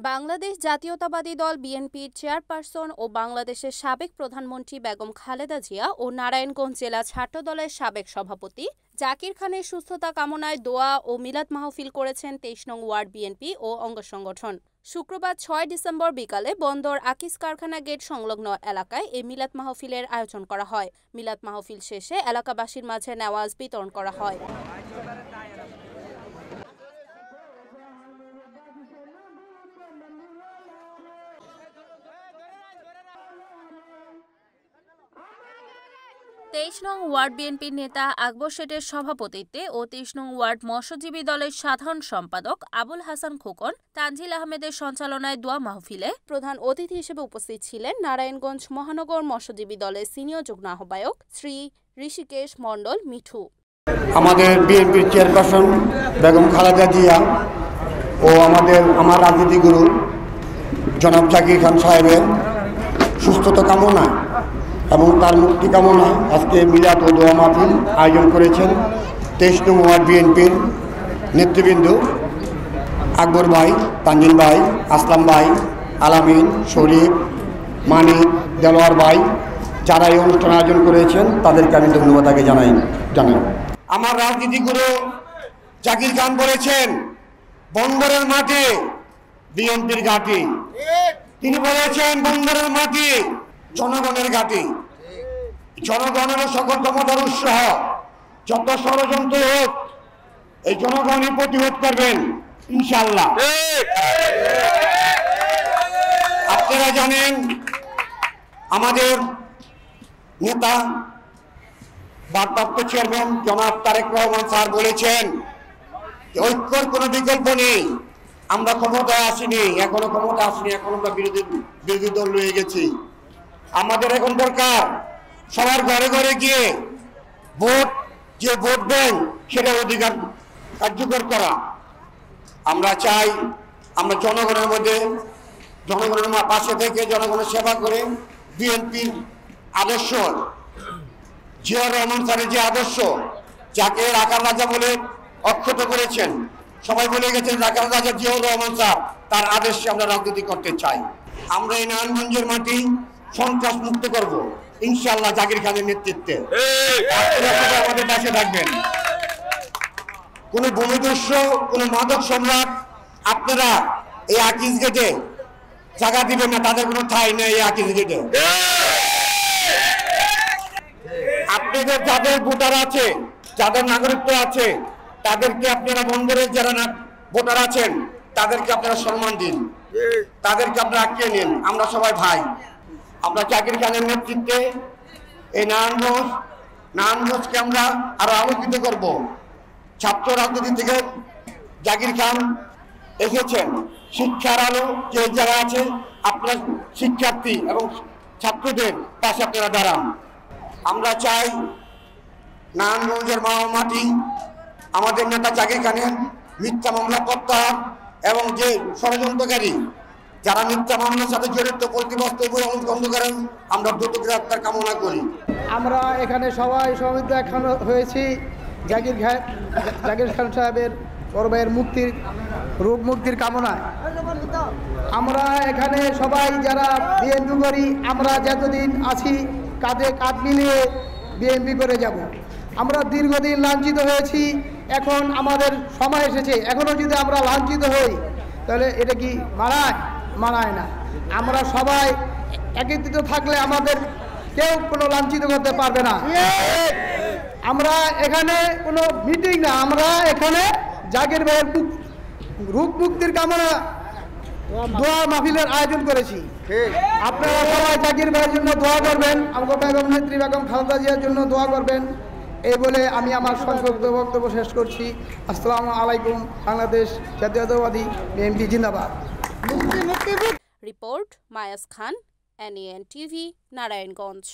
বাংলাদেশ জাতীয়তাবাদী দল বিএনপির চেয়ারপারসন ও বাংলাদেশের সাবেক প্রধানমন্ত্রী বেগম খালেদা জিয়া ও নারায়ণগঞ্জ জেলা ছাত্রদলের সাবেক সভাপতি জাকির খানের সুস্থতা কামনায় দোয়া ও মিলাদ মাহফিল করেছেন ২৩ নং ওয়ার্ড বিএনপি ও অঙ্গ সংগঠন। শুক্রবার ৬ ডিসেম্বর বিকালে বন্দর আকিস কারখানা গেট সংলগ্ন এলাকায় এই মিলাদ মাহফিলের আয়োজন করা হয়। মিলাদ মাহফিল শেষে এলাকাবাসীর মাঝে নেওয়াজ বিতরণ করা হয়। ২৩ নং ওয়ার্ড বিএনপির নেতা আকবর শেঠের সভাপতিত্বে ও ২৩ নং ওয়ার্ড মৎস্যজীবী দলের সাধারণ সম্পাদক আবুল হাসান খোকন, তানজিল আহমেদের সঞ্চালনায় দোয়া মাহফিলে প্রধান অতিথি হিসেবে উপস্থিত ছিলেন নারায়ণগঞ্জ মহানগর মৎস্যজীবী দলের সিনিয়র যুগ্ম আহ্বায়ক শ্রী ঋষিকেশ মণ্ডল মিঠু। আমাদের বিএনপির চেয়ারপারসন বেগম খালেদা জিয়া ও আমার রাজনীতি গুরু জনাব জাকির খান সাহেবের সুস্থতা কামনা এবং তার মুক্তি কামনায় আজকে মিলাদ ও দোয়া মাহফিল আয়োজন করেছেন ২৩ নং ওয়ার্ড বিএনপির নেতৃবৃন্দ আকবর ভাই, তানজিল ভাই, আসলাম ভাই, আলামিন, শরীফ, মানিক, দেলোয়ার ভাই, যারা এই অনুষ্ঠান আয়োজন করেছেন তাদেরকে আমি ধন্যবাদ আগে জানাই। আমার রাজনীতি গুরু জাকির খান বলেছেন বন্দরের মাটি বিএনপির ঘাঁটি। তিনি বলেছেন বন্দরের মাটি জনগণের ঘাঁটি। জনগণের সকল ক্ষমতার উৎস, যত ষড়যন্ত্র হোক এই জনগণই প্রতিরোধ করবেন ইনশাআল্লাহ। আপনারা জানেন আমাদের নেতা ভারপ্রাপ্ত চেয়ারম্যান জনাব তারেক রহমান স্যার বলেছেন ঐক্যর কোনো বিকল্প নেই। আমরা ক্ষমতায় আসিনি, এখনো ক্ষমতা আসিনি, এখন আমরা বিরোধী দল রয়ে গেছি। আমাদের এখন দরকার সবার ঘরে ঘরে গিয়ে যে ভোট ব্যাংক সেটার অধিকার কার্যকর করা। আমরা চাই আমরা জনগণের মধ্যে, জনগণের পাশে থেকে জনগণের সেবা করে বিএনপির আদর্শ, জিয়াউর রহমান স্যারের যে আদর্শ, যাকে রাখাল রাজা বলে অক্ষত করেছেন, সবাই বলে গেছেন রাখাল রাজা জিয়াউর রহমান স্যার, তার আদর্শে আমরা রাজনীতি করতে চাই। আমরা এই নারায়ণগঞ্জের মাটি সন্ত্রাস মুক্ত করব ইনশাআল্লাহ জাকির খানের নেতৃত্বে। আমাদের পাশে থাকবেন। কোন ভূমিদস্যু, কোন মাদক সম্রাট আপনারা এই আকিস গেটে জায়গা দিবেন না, তাদের কোনো ঠাঁই নেই এই আকিস গেটে। আপনাদের যাদের ভোটার আছে, যাদের নাগরিকত্ব আছে, তাদেরকে আপনারা বন্দরের যারা ভোটার আছেন তাদেরকে আপনারা সম্মান দিন, তাদেরকে আপনারা আঁকিয়ে নিন। আমরা সবাই ভাই। আমরা জাকির খানের নেতৃত্বে এই নারায়ণগঞ্জকে আমরা আরো আলোকিত করব। ছাত্র রাজনীতি থেকে জাকির খান এসেছেন, শিক্ষার আলো যে যারা আছে আপনার শিক্ষার্থী এবং ছাত্রদের পাশে আপনারা দাঁড়ান। আমরা চাই নারায়ণগঞ্জের মাটি আমাদের নেতা জাকির খানের মিথ্যা মামলা প্রত্যাহার এবং যে ষড়যন্ত্রকারী যারা মিথ্যা মামলার সাথে জড়িত প্রতিবাদ বন্ধ করেন, আমরা দ্রুত গ্রেফতার কামনা করি। আমরা এখানে সবাই সমবেত হয়েছি জাকির খান সাহেবের বড় ভাইয়ের রোগ মুক্তির কামনায়। আমরা এখানে সবাই যারা বিএনপি করি, আমরা যতদিন আছি কাঁধে কাঁধ মিলিয়ে বিএনপি করে যাব। আমরা দীর্ঘদিন লাঞ্ছিত হয়েছি, এখন আমাদের সময় এসেছে। এখনও যদি আমরা লাঞ্ছিত হই তাহলে এটা কি মানায় না। আমরা সবাই একত্রিত থাকলে আমাদের কেউ কোনো লাঞ্ছিত করতে পারবে না। আমরা এখানে কোনো মিটিং না, আমরা এখানে জাকির ভাইয়ের রোগ মুক্তির কামনা দোয়া মাহফিলের আয়োজন করেছি। আপনারা সবাই জাকির ভাইয়ের জন্য দোয়া করবেন, আমাদের বেগম নেত্রী বেগম খালেদা জিয়ার জন্য দোয়া করবেন। এই বলে আমি আমার সংক্ষিপ্ত বক্তব্য শেষ করছি। আসসালামু আলাইকুম। বাংলাদেশ জাতীয়তাবাদী বিএনপি জিন্দাবাদ। রিপোর্ট মায়াস খান, NAN TV, নারায়ণগঞ্জ।